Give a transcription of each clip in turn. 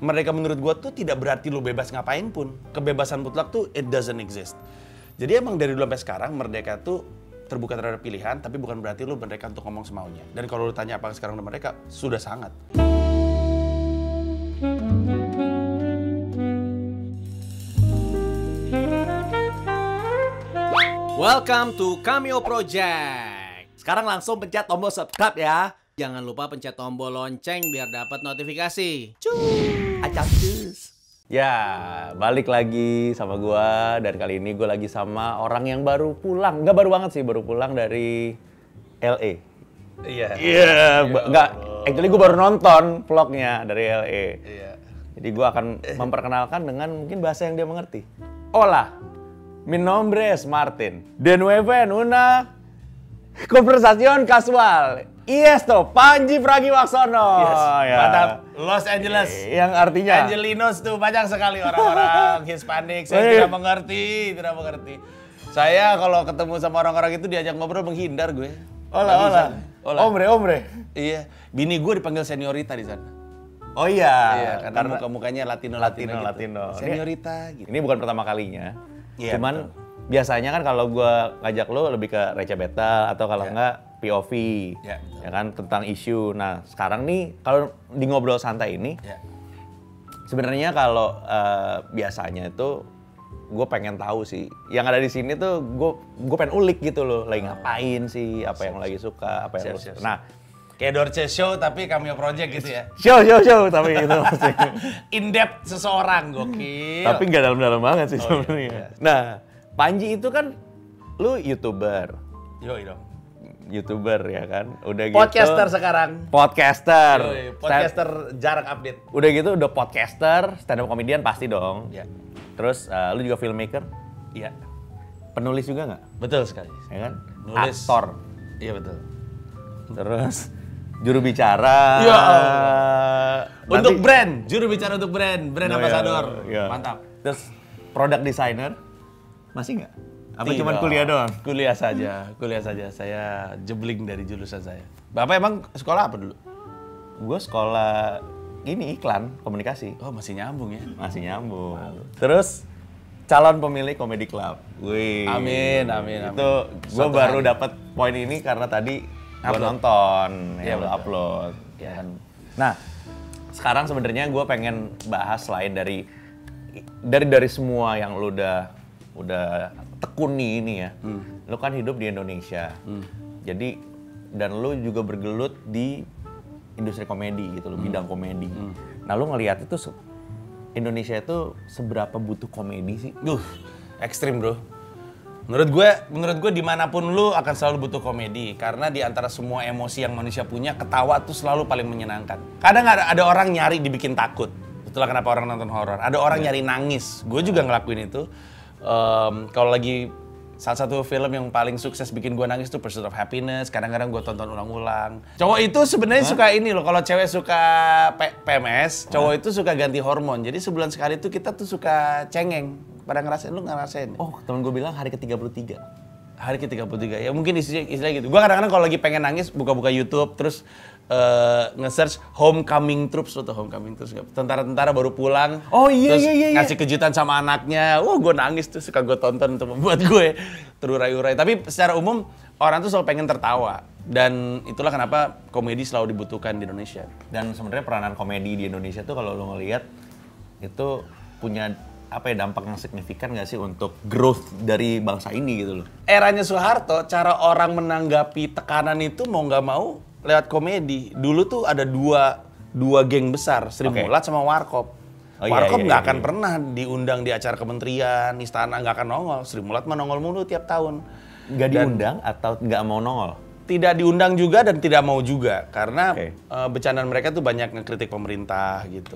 Merdeka menurut gue tuh tidak berarti lo bebas ngapain pun. Kebebasan mutlak tuh it doesn't exist. Jadi emang dari dulu sampai sekarang merdeka tuh terbuka terhadap pilihan, tapi bukan berarti lo merdeka untuk ngomong semaunya. Dan kalau lo tanya apakah sekarang udah merdeka, sudah sangat. Welcome to Cameo Project. Sekarang langsung pencet tombol subscribe ya. Jangan lupa pencet tombol lonceng biar dapat notifikasi. Acapcus. Ya, balik lagi sama gua, dan kali ini gua lagi sama orang yang baru pulang. Nggak baru banget sih, baru pulang dari LA. Iya. Iya, nggak. Actually gua baru nonton vlognya dari LA. Iya. Jadi gua akan memperkenalkan dengan mungkin bahasa yang dia mengerti. Hola, mi nombre es Martin. De nuevo en una conversación casual. Y esto, Panji Pragiwaksono. Yes, Ya. mantap. Los Angeles. Yang artinya Angelinos tuh banyak sekali orang-orang Hispanik. Saya tidak mengerti. Saya kalau ketemu sama orang-orang itu diajak ngobrol menghindar gue. Hola. Hombre. Iya, bini gue dipanggil seniorita di sana. Oh iya, Iya, karena muka-mukanya Latino. Seniorita gitu. Ini bukan pertama kalinya. Iya, Cuman biasanya kan kalau gue ngajak lo lebih ke receh battle atau kalau enggak POV. Iya, Ya kan, tentang isu. Nah, sekarang nih kalau di ngobrol santai ini, Ya. sebenarnya kalau biasanya itu gue pengen tahu sih. Yang ada di sini tuh gue pengen ulik gitu loh. Lagi ngapain sih, apa yang lo lagi suka, apa yang lo suka. Nah, Kayak Dorce Show tapi Cameo Project gitu ya. show tapi itu maksudnya. In-depth seseorang, gokil. Tapi nggak dalam-dalam banget sih sebenarnya. iya. Nah, Panji itu kan lu YouTuber ya kan? Udah gitu. Podcaster sekarang. Podcaster. Podcaster jarang update. Udah gitu udah podcaster, stand up comedian pasti dong. Ya. Terus lu juga filmmaker, Iya. penulis juga nggak? Betul sekali. Ya kan? Nulis. Aktor. Iya betul. Terus juru bicara. Ya Nanti- Untuk brand, juru bicara untuk brand Oh, ambassador. iya. Mantap. Terus product designer masih nggak? Apa Tidak. cuma kuliah doang? Kuliah saja. Saya jebling dari jurusan saya. Bapak emang sekolah apa dulu? Gue sekolah ini iklan komunikasi. Oh, masih nyambung ya. Masih nyambung. Terus calon pemilik Comedy Club. Wih. Amin. Itu gue Suatu baru hari. dapat poin ini karena tadi gue Upload. nonton, Iya, ya lo betul. upload. Iya. Ya kan. Nah, sekarang sebenarnya gue pengen bahas selain dari semua yang lo udah tekuni ini ya. Lo kan hidup di Indonesia. Jadi dan lo juga bergelut di industri komedi gitu lo, bidang komedi. Nah, lo ngelihat itu Indonesia itu seberapa butuh komedi sih? Ekstrim bro. Menurut gue dimanapun lu akan selalu butuh komedi. Karena di antara semua emosi yang manusia punya, ketawa tuh selalu paling menyenangkan. Kadang ada orang nyari dibikin takut. Itulah kenapa orang nonton horor. Ada orang nyari nangis. Gue juga ngelakuin itu. Kalau lagi salah satu film yang paling sukses bikin gue nangis tuh Pursuit of Happiness. Kadang-kadang gue tonton ulang-ulang. Cowok itu sebenarnya suka ini loh. Kalau cewek suka PMS, cowok itu suka ganti hormon. Jadi sebulan sekali tuh kita tuh suka cengeng. Pada ngerasain, lu ngerasain? Oh, temen gue bilang hari ke-33. Hari ke-33, ya mungkin istilahnya gitu. Gue kadang-kadang kalau lagi pengen nangis, buka-buka YouTube, terus nge-search Homecoming Troops, lo tau Homecoming Troops nggak? Tentara-tentara baru pulang, Oh, iya, terus iya. ngasih kejutan sama anaknya. Wah, gue nangis tuh, suka gue tonton untuk membuat gue terurai-urai. Tapi secara umum, orang tuh selalu pengen tertawa. Dan itulah kenapa komedi selalu dibutuhkan di Indonesia. Dan sebenarnya peranan komedi di Indonesia tuh kalau lo ngelihat itu punya dampak yang signifikan nggak sih untuk growth dari bangsa ini gitu loh? Eranya Soeharto, cara orang menanggapi tekanan itu mau nggak mau lewat komedi. Dulu tuh ada dua geng besar, Sri Mulat sama Warkop. Oh, iya, Warkop iya, nggak iya, akan iya. pernah diundang di acara kementerian, istana, nggak akan nongol. Sri Mulat mah nongol mulu tiap tahun. Nggak Dan diundang atau nggak mau nongol? Tidak diundang juga dan tidak mau juga. Karena Oke. bercandaan mereka tuh banyak ngekritik pemerintah gitu.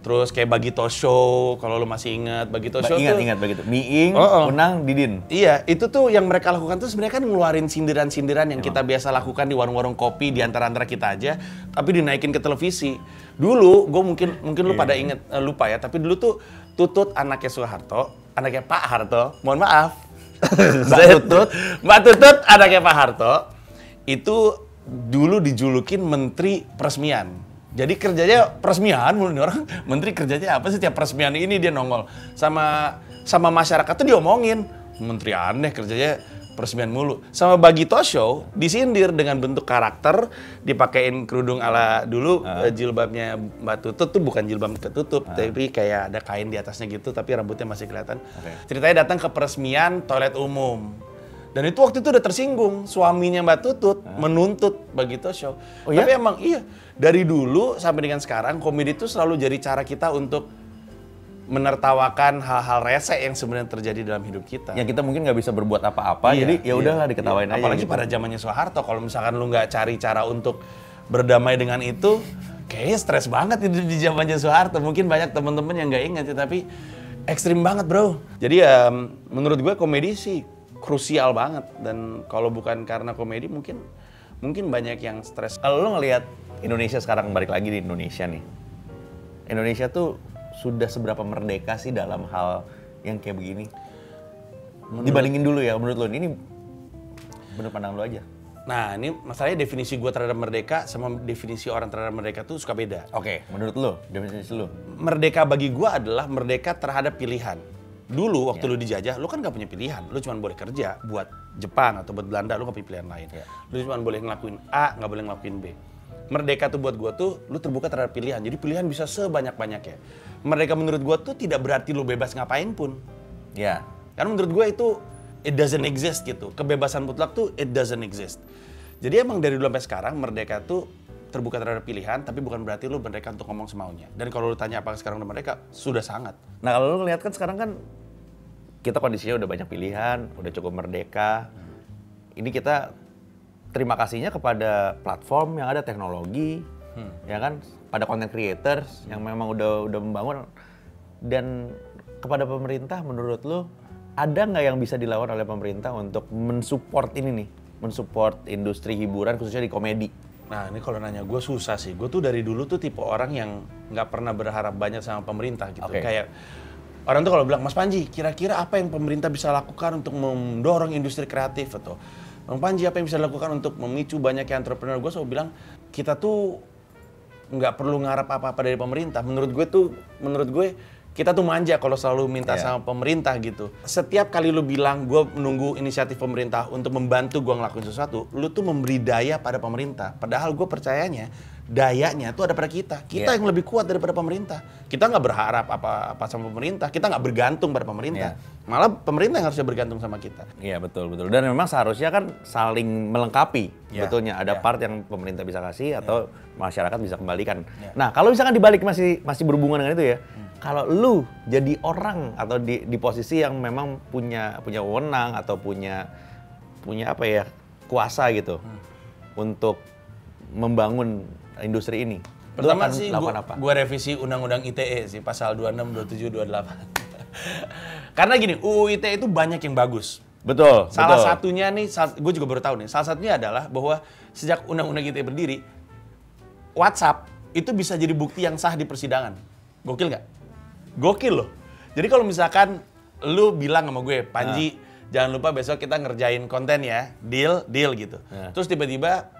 Terus kayak Bagito Show, kalau lu masih ingat Bagito Show tuh. Ingat begitu. Miing, Oh. Unang, Didin. Iya, itu tuh yang mereka lakukan tuh sebenarnya kan ngeluarin sindiran-sindiran yang kita biasa lakukan di warung-warung kopi di antara-antara kita aja, tapi dinaikin ke televisi. Dulu, gue mungkin lu pada inget, lupa ya, tapi dulu tuh Tutut anaknya Soeharto, anaknya Pak Harto, mohon maaf. Mbak Tutut anaknya Pak Harto, itu dulu dijulukin Menteri Peresmian. Jadi kerjanya peresmian mulu nih orang. Menteri kerjanya apa sih tiap peresmian ini dia nongol. Sama masyarakat tuh diomongin. Menteri aneh kerjanya peresmian mulu. Sama Bagito Show disindir dengan bentuk karakter, dipakein kerudung ala dulu jilbabnya Mbak Tutut tuh bukan jilbab ketutup, tapi kayak ada kain di atasnya gitu, tapi rambutnya masih kelihatan. Ceritanya datang ke peresmian toilet umum. Dan itu waktu itu udah tersinggung, suaminya Mbak Tutut menuntut Bagito Show. Oh, ya? Tapi emang iya, dari dulu sampai dengan sekarang komedi itu selalu jadi cara kita untuk menertawakan hal-hal rese yang sebenarnya terjadi dalam hidup kita. Yang kita mungkin nggak bisa berbuat apa-apa, jadi ya udahlah diketawain aja. Apalagi gitu. pada zamannya Soeharto, kalau misalkan lu nggak cari cara untuk berdamai dengan itu, kayaknya stres banget itu di zamannya Soeharto. Mungkin banyak teman-teman yang nggak ingat, tapi ekstrim banget bro. Jadi ya menurut gue komedi sih krusial banget, dan kalau bukan karena komedi mungkin banyak yang stres. Kalau lu ngelihat Indonesia sekarang, balik lagi di Indonesia nih, Indonesia tuh sudah seberapa merdeka sih dalam hal yang kayak begini? Dibandingin dulu ya, menurut lo ini bener pandang lo aja. Nah ini masalahnya definisi gue terhadap merdeka sama definisi orang terhadap merdeka tuh suka beda. Oke, menurut lo, definisi lo? Merdeka bagi gue adalah merdeka terhadap pilihan. Dulu waktu lu dijajah, lu kan gak punya pilihan. Lu cuma boleh kerja buat Jepang atau buat Belanda, lu gak punya pilihan lain. Lu cuma boleh ngelakuin A, gak boleh ngelakuin B. Merdeka tuh buat gue tuh, lu terbuka terhadap pilihan. Jadi pilihan bisa sebanyak-banyaknya. Merdeka menurut gue tuh tidak berarti lu bebas ngapain pun. Ya. Karena menurut gue itu, it doesn't exist gitu. Kebebasan mutlak tuh, it doesn't exist. Jadi emang dari dulu sampai sekarang, merdeka tuh terbuka terhadap pilihan, tapi bukan berarti lu merdeka untuk ngomong semaunya. Dan kalau lu tanya apakah sekarang udah merdeka, sudah sangat. Nah kalau lu ngeliat kan sekarang kan, kita kondisinya udah banyak pilihan, udah cukup merdeka. Ini kita terima kasihnya kepada platform yang ada teknologi, ya kan, pada content creators yang memang udah membangun. Dan kepada pemerintah, menurut lu ada nggak yang bisa dilakukan oleh pemerintah untuk mensupport ini nih, mensupport industri hiburan khususnya di komedi? Nah ini kalau nanya gue susah sih. Gue tuh dari dulu tuh tipe orang yang nggak pernah berharap banyak sama pemerintah gitu. Kayak orang tuh kalau bilang, Mas Panji, kira-kira apa yang pemerintah bisa lakukan untuk mendorong industri kreatif? Atau Bang Panji, apa yang bisa dilakukan untuk memicu banyak entrepreneur? Gue selalu bilang, kita tuh nggak perlu ngarap apa-apa dari pemerintah. Menurut gue, kita tuh manja kalau selalu minta sama pemerintah gitu. Setiap kali lu bilang, gue menunggu inisiatif pemerintah untuk membantu gue ngelakuin sesuatu, lu tuh memberi daya pada pemerintah. Padahal gue percayanya, dayanya tuh ada pada kita. Kita yang lebih kuat daripada pemerintah. Kita nggak berharap apa-apa sama pemerintah. Kita nggak bergantung pada pemerintah. Malah pemerintah yang harusnya bergantung sama kita. Iya betul. Dan memang seharusnya kan saling melengkapi. Betulnya ada part yang pemerintah bisa kasih atau masyarakat bisa kembalikan. Nah kalau misalkan dibalik masih berhubungan dengan itu ya. Kalau lu jadi orang atau di posisi yang memang punya wewenang atau punya apa ya, kuasa gitu untuk membangun industri ini. Pertama sih gue revisi Undang-Undang ITE sih, pasal 26, 27, 28. Karena gini, UU ITE itu banyak yang bagus. Betul. Salah satunya nih, gue juga baru tahu nih, salah satunya adalah bahwa sejak Undang-Undang ITE berdiri, WhatsApp itu bisa jadi bukti yang sah di persidangan. Gokil nggak? Gokil loh. Jadi kalau misalkan lu bilang sama gue, Panji, jangan lupa besok kita ngerjain konten ya, deal gitu. Terus tiba-tiba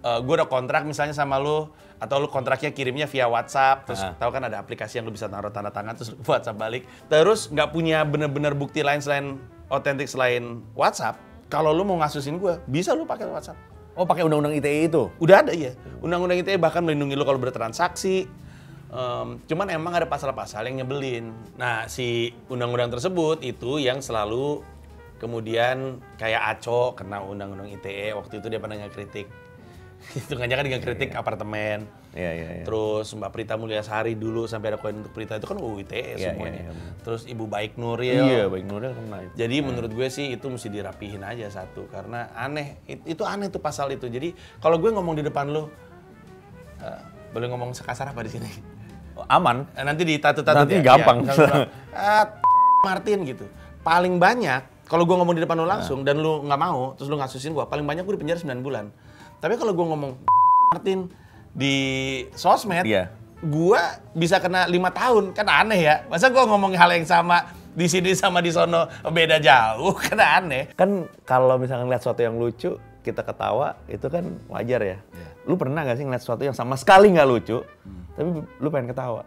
gue udah kontrak misalnya sama lu, atau lu kontraknya kirimnya via WhatsApp, terus tahu kan ada aplikasi yang lu bisa taruh tanda tangan, terus WhatsApp balik. Terus nggak punya bener-bener bukti lain selain otentik selain WhatsApp, kalau lu mau ngasusin gue, bisa lu pakai WhatsApp. Oh pakai Undang-Undang ITE itu? Udah ada ya. Undang-Undang ITE bahkan melindungi lu kalau bertransaksi. Cuman emang ada pasal-pasal yang nyebelin. Nah, si undang-undang tersebut itu yang selalu kemudian kayak Aco kena undang-undang ITE. Waktu itu dia pernah ngekritik. Hitungannya kan dengan kritik apartemen. Terus Mbak Prita Mulyasari dulu sampai ada koin untuk Prita itu kan UU ITE semuanya. Terus Ibu Baik Nuril. Iya, Baik Nuril kena itu. Jadi menurut gue sih itu mesti dirapihin aja satu. Karena aneh. Itu aneh tuh pasal itu. Jadi kalau gue ngomong di depan lu, boleh ngomong sekasar apa di sini? Aman. Nanti ditatu-tatu nanti gampang. Martin gitu. Paling banyak kalau gue ngomong di depan lu langsung dan lu nggak mau, terus lu ngasusin gue, paling banyak gue di penjara 9 bulan. Tapi kalau gue ngomong Martin di sosmed, gue bisa kena 5 tahun. Kan aneh ya. Masa gue ngomong hal yang sama di sini sama di sono beda jauh, kan aneh. Kan kalau misalkan lihat sesuatu yang lucu, kita ketawa itu kan wajar ya. Lu pernah gak sih ngeliat sesuatu yang sama sekali nggak lucu, tapi lu pengen ketawa?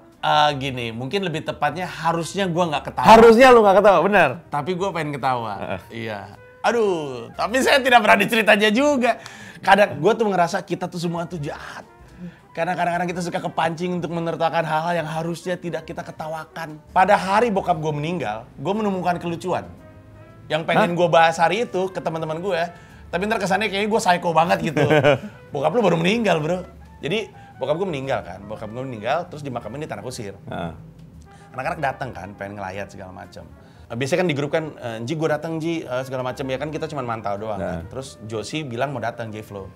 Gini, mungkin lebih tepatnya harusnya gue nggak ketawa. Harusnya lu nggak ketawa, benar. Tapi gue pengen ketawa. Iya. Aduh, tapi saya tidak pernah diceritanya juga. Kadang gue tuh ngerasa kita tuh semua tuh jahat. Karena kadang-kadang kita suka kepancing untuk menertawakan hal-hal yang harusnya tidak kita ketawakan. Pada hari bokap gue meninggal, gue menemukan kelucuan. Yang pengen gue bahas hari itu ke teman-teman gue. Tapi ntar kesannya kayaknya gue psycho banget gitu. Bokap lu baru meninggal, bro. Jadi bokap gue meninggal kan. Bokap gue meninggal terus dimakamin di Tanah Kusir. Anak-anak datang kan, pengen ngelayat segala macam. Biasanya kan di grup kan, Ji gue datang Ji, segala macam. Ya kan kita cuma mantau doang kan. Terus Josie bilang mau datang, J-Flow.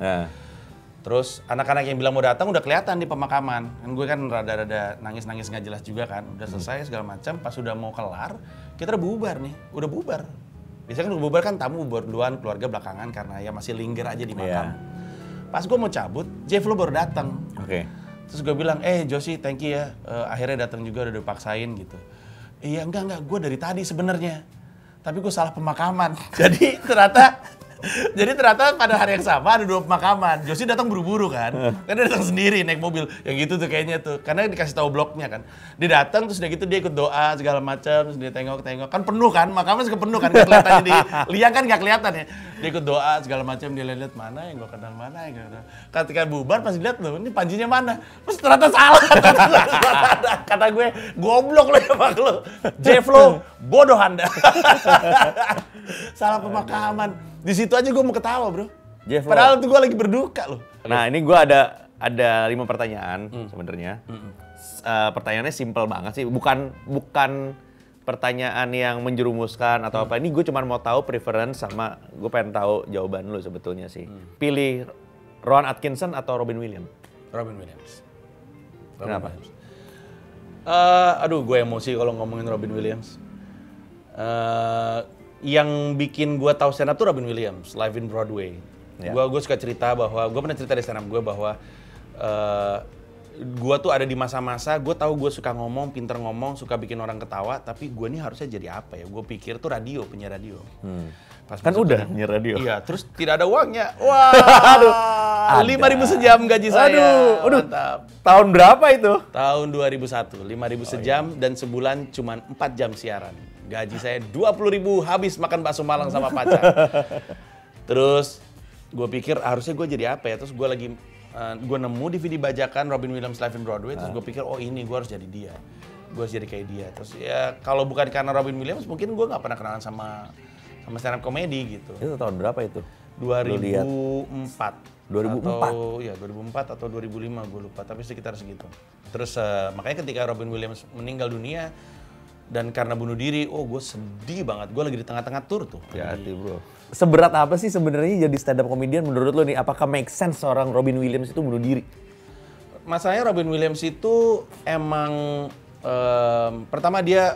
Terus anak-anak yang bilang mau datang udah kelihatan di pemakaman. Kan gue kan rada-rada nangis-nangis nggak jelas juga kan. Udah selesai segala macam, pas udah mau kelar, kita udah bubar nih. Udah bubar. Biasanya kan udah bubar kan tamu bubar duluan, keluarga belakangan karena ya masih linger aja di makam. Pas gue mau cabut, Jeff lo baru datang. Terus gue bilang, Josie thank you ya, akhirnya datang juga udah dipaksain gitu. Iya enggak, gue dari tadi sebenarnya. Tapi gue salah pemakaman. Jadi ternyata pada hari yang sama ada 2 pemakaman. Josie datang buru-buru kan. Kan dia datang sendiri naik mobil. Yang gitu tuh kayaknya tuh. Karena dikasih tahu bloknya kan. Dia datang terus udah gitu dia ikut doa segala macam, terus dia tengok-tengok. Kan penuh kan, makamnya juga penuh kan. Gak kelihatan di liang kan gak kelihatan ya. Dia ikut doa segala macam, dia lihat mana yang gue kenal, mana yang gue kenal. Ketika bubar pas dilihat loh, ini panjinya mana? Terus ternyata salah. Kata gue, goblok lo ya Pak lo. J-Flow, bodoh Anda. Salah pemakaman. Di situ aja gue mau ketawa, bro. Padahal tuh gue lagi berduka loh. Nah, ini gue ada 5 pertanyaan sebenarnya. Pertanyaannya simpel banget sih. Bukan pertanyaan yang menjerumuskan atau apa. Ini gue cuma mau tahu preference sama gue pengen tahu jawaban lu sebetulnya sih. Pilih Rowan Atkinson atau Robin Williams? Robin Williams. Kenapa? Aduh, gue emosi kalau ngomongin Robin Williams. Yang bikin gue tahu stand up tuh Robin Williams, Live in Broadway. Gue suka cerita bahwa, gue pernah cerita di stand up gue bahwa gue tuh ada di masa-masa, gue tahu gue suka ngomong, pinter ngomong, suka bikin orang ketawa, tapi gue nih harusnya jadi apa ya? Gue pikir tuh penyiar radio. Pas kan udah penyiar radio. Iya, terus tidak ada uangnya. Wah, aduh, 5.000 sejam gaji saya. Aduh, mantap. Tahun berapa itu? Tahun 2001, 5.000 sejam dan sebulan cuma 4 jam siaran. Gaji saya 20.000 habis makan bakso Malang sama pacar. Terus gue pikir harusnya gue jadi apa ya? Terus gue lagi gue nemu DVD bajakan Robin Williams Live in Broadway. Terus gue pikir ini gue harus jadi dia. Gue harus jadi kayak dia. Terus ya kalau bukan karena Robin Williams mungkin gue nggak pernah kenalan sama stand up comedy gitu. Itu tahun berapa itu? 2004. 2004? Atau, ya 2004 atau 2005 gue lupa. Tapi sekitar segitu. Terus makanya ketika Robin Williams meninggal dunia dan karena bunuh diri, gue sedih banget. Gue lagi di tengah-tengah tour tuh. Hati bro. Seberat apa sih sebenarnya jadi stand up comedian menurut lo nih? Apakah make sense seorang Robin Williams itu bunuh diri? Masalahnya Robin Williams itu emang pertama dia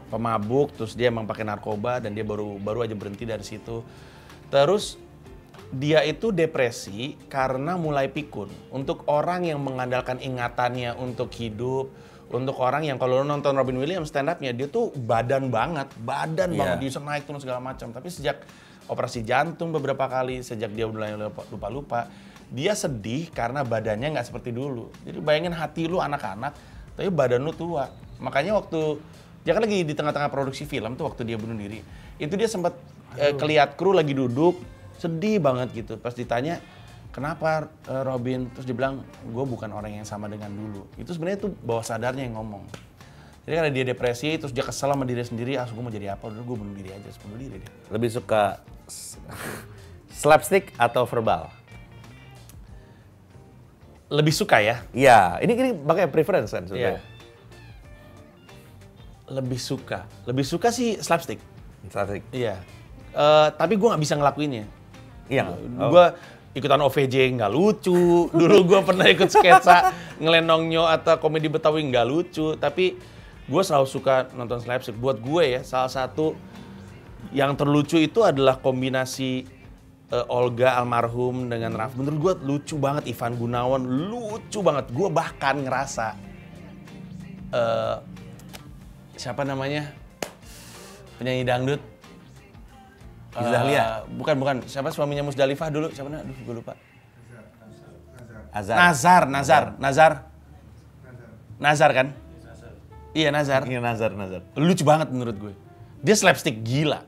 pemabuk, terus dia emang pakai narkoba dan dia baru aja berhenti dari situ. Terus dia itu depresi karena mulai pikun. Untuk orang yang mengandalkan ingatannya untuk hidup, untuk orang yang kalau lo nonton Robin Williams stand up-nya, dia tuh badan banget, banget, dia bisa naik turun segala macam. Tapi sejak operasi jantung beberapa kali, sejak dia mulai lupa-lupa, dia sedih karena badannya nggak seperti dulu. Jadi bayangin hati lu anak-anak, tapi badan lu tua. Makanya waktu dia kan lagi di tengah-tengah produksi film tuh waktu dia bunuh diri, itu dia sempat kelihat kru lagi duduk, sedih banget gitu. Pas ditanya, kenapa Robin? Terus dia bilang, gue bukan orang yang sama dengan dulu. Itu sebenarnya tuh bawah sadarnya yang ngomong. Jadi karena dia depresi, terus dia kesel sama diri sendiri, gue mau jadi apa? Udah gue bunuh diri aja, bunuh diri dia. Lebih suka slapstick atau verbal? Lebih suka ya? Iya, ini pakai preference kan sebenarnya. Lebih suka sih slapstick. Slapstick? Iya. Tapi gue nggak bisa ngelakuinnya. Iya. Gue ikutan OVJ nggak lucu. Dulu gue pernah ikut sketsa ngelenongnya atau komedi Betawi nggak lucu. Tapi gue selalu suka nonton slapstick. Buat gue ya, salah satu yang terlucu itu adalah kombinasi Olga almarhum dengan Raf. Menurut gue lucu banget. Ivan Gunawan lucu banget. Gue bahkan ngerasa siapa namanya penyanyi dangdut Dahlia. Bukan. Siapa suaminya Musdalifah dulu? Siapa namanya? Aduh, gue lupa. Azhar. Nazar kan? Iya, Nazar. Iya, Nazar. Lucu banget menurut gue. Dia slapstick gila,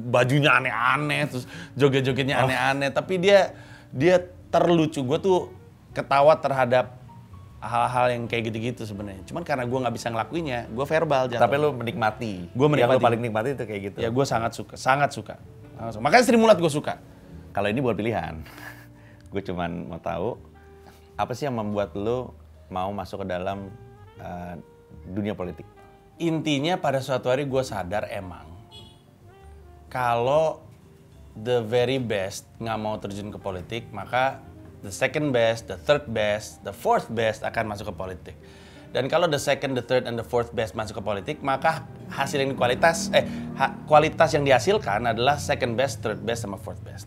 bajunya aneh-aneh, terus joget-jogetnya aneh-aneh. Tapi dia terlucu. Gue tuh ketawa terhadap hal-hal yang kayak gitu-gitu sebenarnya. Cuman karena gue nggak bisa ngelakuinnya, gue verbal jatuh. Tapi lu menikmati. Gue menikmati. Yang lu paling nikmati itu kayak gitu. Ya gue sangat suka. Makanya Sri Mulat gue suka. Kalau ini buat pilihan. Gue cuman mau tahu apa sih yang membuat lu mau masuk ke dalam dunia politik? Intinya pada suatu hari gue sadar emang kalau the very best nggak mau terjun ke politik, maka the second best, the third best, the fourth best akan masuk ke politik. Dan kalau the second, the third, and the fourth best masuk ke politik, maka hasil yang kualitas yang dihasilkan adalah second best, third best, sama fourth best.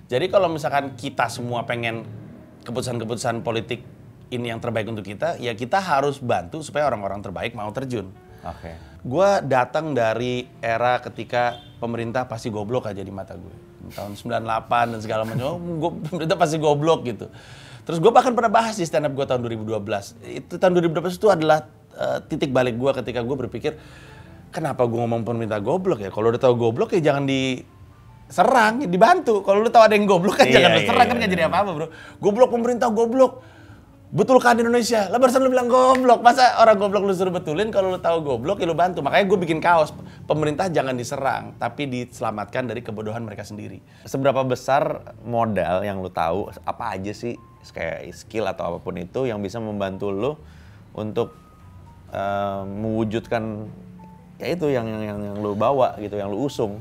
Jadi kalau misalkan kita semua pengen keputusan-keputusan politik ini yang terbaik untuk kita, ya kita harus bantu supaya orang-orang terbaik mau terjun. Oke. Gue datang dari era ketika pemerintah pasti goblok aja di mata gue. Tahun 98 dan segala macam, pemerintah pasti goblok gitu. Terus gue bahkan pernah bahas di stand up gue tahun 2012. Itu tahun 2012 itu adalah titik balik gue ketika gue berpikir, kenapa gue ngomong pemerintah goblok ya? Kalau udah tahu goblok ya jangan diserang, dibantu. Kalau lu tahu ada yang goblok kan jangan diserang, kan nggak jadi apa-apa bro. Goblok pemerintah goblok. Betul kan Indonesia? Lah barusan lu bilang goblok. Masa orang goblok lu suruh betulin? Kalau lu tahu goblok ya lu bantu. Makanya gue bikin kaos. Pemerintah jangan diserang, tapi diselamatkan dari kebodohan mereka sendiri. Seberapa besar modal yang lu tahu, apa aja sih kayak skill atau apapun itu yang bisa membantu lu untuk mewujudkan ya itu yang lu bawa gitu, yang lu usung?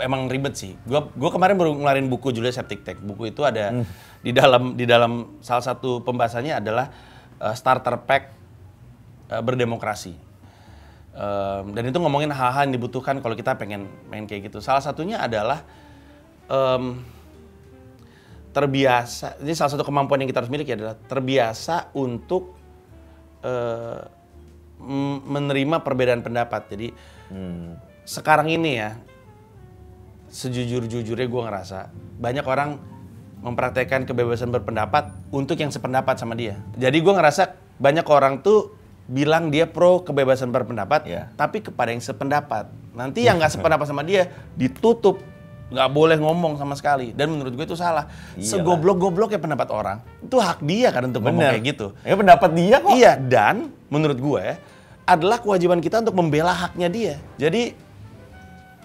Emang ribet sih. Gue kemarin baru ngeluarin buku Julia Septic Tech. Buku itu ada di dalam salah satu pembahasannya adalah starter pack berdemokrasi. Dan itu ngomongin hal-hal yang dibutuhkan kalau kita pengen kayak gitu. Salah satunya adalah terbiasa. Ini salah satu kemampuan yang kita harus miliki adalah terbiasa untuk menerima perbedaan pendapat. Jadi sekarang ini ya, sejujur-jujurnya gue ngerasa banyak orang mempraktekkan kebebasan berpendapat untuk yang sependapat sama dia. Jadi gue ngerasa banyak orang tuh bilang dia pro kebebasan berpendapat, tapi kepada yang sependapat. Nanti yang nggak sependapat sama dia ditutup, nggak boleh ngomong sama sekali. Dan menurut gue itu salah. Segoblok-gobloknya pendapat orang, itu hak dia kan untuk ngomong kayak gitu. Ya pendapat dia kok. Iya, dan menurut gue adalah kewajiban kita untuk membela haknya dia. Jadi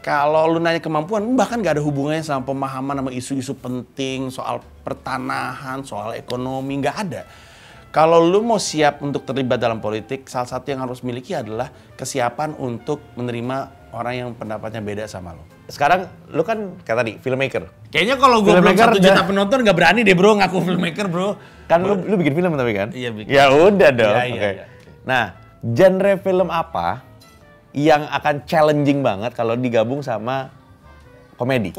kalau lu nanya kemampuan, bahkan nggak ada hubungannya sama pemahaman sama isu-isu penting soal pertanahan, soal ekonomi, nggak ada. Kalau lu mau siap untuk terlibat dalam politik, salah satu yang harus miliki adalah kesiapan untuk menerima orang yang pendapatnya beda sama lu. Sekarang lu kan kayak tadi filmmaker. Kayaknya kalau gue belum 1 juta penonton nggak berani deh bro ngaku filmmaker bro. Kan lu bikin film tapi kan? Iya bikin. Ya udah dong. Iya. Nah, genre film apa yang akan challenging banget kalau digabung sama komedi?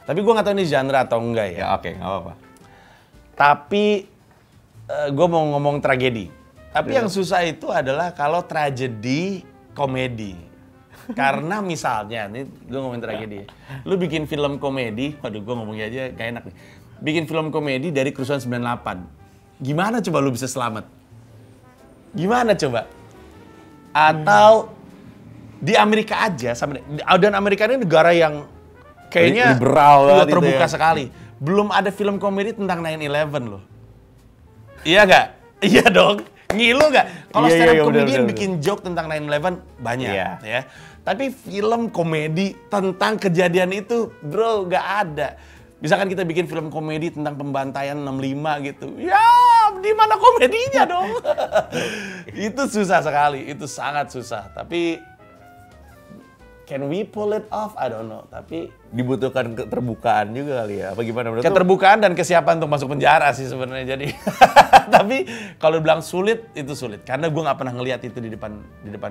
Tapi gue nggak tahu ini genre atau enggak ya. Ya oke, nggak apa-apa. Tapi gue mau ngomong tragedi. Tapi yang susah itu adalah kalau tragedi komedi. Karena misalnya, ini gue ngomongin tragedi. Lu bikin film komedi, waduh gue ngomongnya aja gak enak nih. Bikin film komedi dari kerusuhan 98. Gimana coba lu bisa selamat? Gimana coba? Atau di Amerika aja, dan Amerika ini negara yang kayaknya liberal terbuka ya. sekali. Belum ada film komedi tentang 9/11 loh. Iya nggak? Iya dong. Ngilu nggak? Kalau stand up comedian bikin joke tentang 9/11 banyak, ya. Tapi film komedi tentang kejadian itu, bro, nggak ada. Misalkan kita bikin film komedi tentang pembantaian 65 gitu. Ya, di mana komedinya dong? Itu susah sekali, itu sangat susah. Tapi can we pull it off? I don't know. Tapi dibutuhkan keterbukaan juga kali ya. Apa gimana menurut lu? Keterbukaan dan kesiapan untuk masuk penjara sih sebenarnya. Jadi tapi kalau bilang sulit, itu sulit karena gue nggak pernah ngelihat itu di depan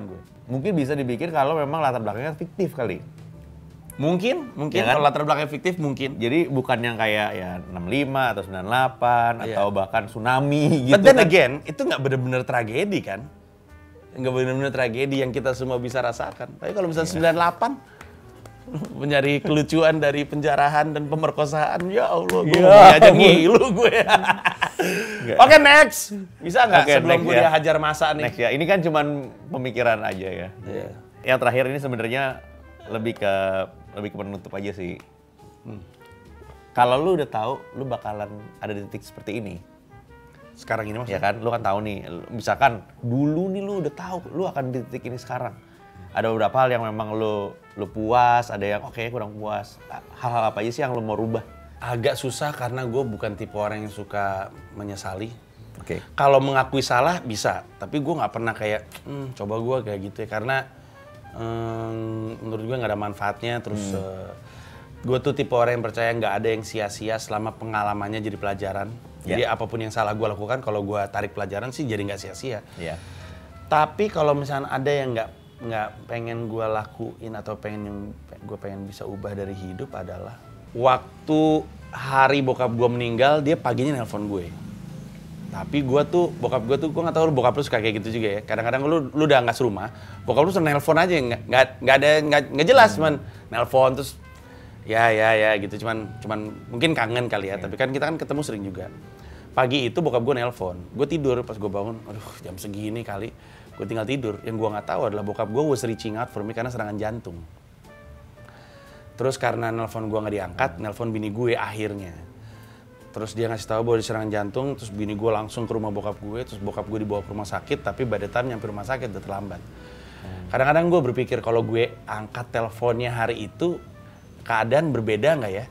gue. Mungkin bisa dibikin kalau memang latar belakangnya fiktif kali. Mungkin Ya kan? kalau latar belakang fiktif mungkin. Jadi bukan yang kayak ya 65 atau 98 atau bahkan tsunami gitu. But then kan. again, itu nggak benar-benar tragedi kan? Nggak benar-benar tragedi yang kita semua bisa rasakan. Tapi kalau misalnya 98, Mencari kelucuan dari penjarahan dan pemerkosaan. Ya Allah, gue Ya aja ampun. ngilu gue. Oke, next. Bisa nggak Oke, sebelum next gue ya. dihajar masa nih? Next ya, ini kan cuman pemikiran aja ya. Iya. Yang terakhir ini sebenarnya lebih ke penutup aja sih. Kalau lu udah tahu lu bakalan ada di titik seperti ini, Sekarang ini ya maksudnya? kan? Lu kan tahu nih, misalkan dulu nih lu udah tahu lu akan di titik ini sekarang. Ada beberapa hal yang memang lu puas, ada yang oke kurang puas. Hal-hal apa aja sih yang lu mau rubah? Agak susah karena gue bukan tipe orang yang suka menyesali. Oke. Kalau mengakui salah bisa, tapi gue nggak pernah kayak coba gue kayak gitu ya karena menurut gue nggak ada manfaatnya. Terus gue tuh tipe orang yang percaya nggak ada yang sia-sia selama pengalamannya jadi pelajaran. Jadi apapun yang salah gue lakukan, kalau gue tarik pelajaran sih jadi nggak sia-sia. Iya. Tapi kalau misalnya ada yang nggak pengen gue lakuin atau gue pengen bisa ubah dari hidup adalah waktu hari bokap gue meninggal, dia paginya nelpon gue. Tapi bokap gue tuh, gue nggak tahu bokap lu suka kayak gitu juga ya. Kadang-kadang lu udah nggak serumah, bokap lu nelpon aja, nggak jelas, cuman nelpon terus ya gitu, cuman mungkin kangen kali ya. Tapi kan kita kan ketemu sering juga. Pagi itu bokap gue nelpon, gue tidur, pas gue bangun, aduh jam segini kali, gue tinggal tidur. Yang gue nggak tahu adalah bokap gue was reaching out for me karena serangan jantung. Terus karena nelpon gue nggak diangkat, nelpon bini gue akhirnya. Terus dia ngasih tahu bahwa diserang jantung, terus bini gue langsung ke rumah bokap gue, terus bokap gue dibawa ke rumah sakit, tapi by the time nyampe rumah sakit udah terlambat. Kadang-kadang gue berpikir kalau gue angkat teleponnya hari itu, keadaan berbeda nggak ya?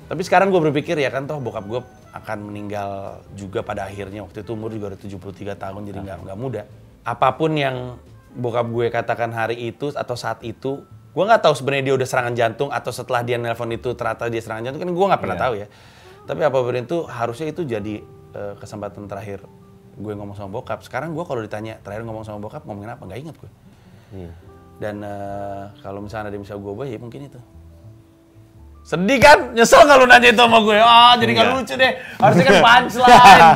Tapi sekarang gue berpikir ya kan toh bokap gue akan meninggal juga pada akhirnya. Waktu itu umur juga udah 73 tahun, jadi nggak muda. Apapun yang bokap gue katakan hari itu atau saat itu, gue nggak tahu sebenarnya dia udah serangan jantung atau setelah dia nelpon itu ternyata dia serangan jantung, kan gue nggak pernah tahu ya. Tapi apapun itu harusnya itu jadi kesempatan terakhir gue ngomong sama bokap. Sekarang gue kalau ditanya terakhir ngomong sama bokap ngomongin apa, nggak inget gue. Dan kalau misalnya ada yang bisa gue ubah ya mungkin itu. Sedih kan? Nyesel nggak lu nanya itu sama gue? Jadi nggak lucu deh. Harusnya kan punchline.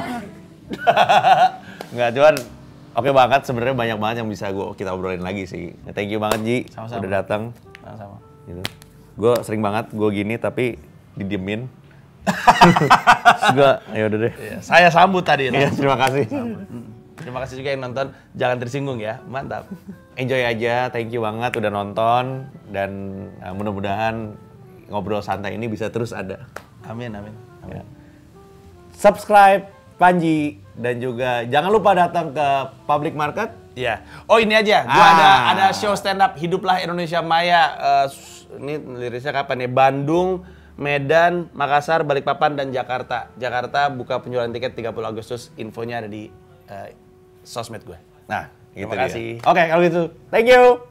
Nggak, cuman oke banget, sebenarnya banyak banget yang bisa kita obrolin lagi sih. Thank you banget Ji, Sama-sama. udah datang. Sama-sama. Gitu. Gue sering banget gue gini tapi didiemin. Terus gue, ya udah deh. Iya, saya sambut tadi. Iya, terima kasih. Terima kasih juga yang nonton. Jangan tersinggung ya. Mantap. Enjoy aja, thank you banget udah nonton dan mudah-mudahan ngobrol santai ini bisa terus ada. Amin. Ya. Subscribe Panji dan juga jangan lupa datang ke Public Market. Iya. Oh ini aja. Gua ada show stand up Hiduplah Indonesia Maya. Ini lirisnya kapan ya? Bandung, Medan, Makassar, Balikpapan, dan Jakarta. Jakarta buka penjualan tiket 30 Agustus. Infonya ada di sosmed gue. Nah, gitu Terima dia. kasih. Oke, kalau gitu. Thank you.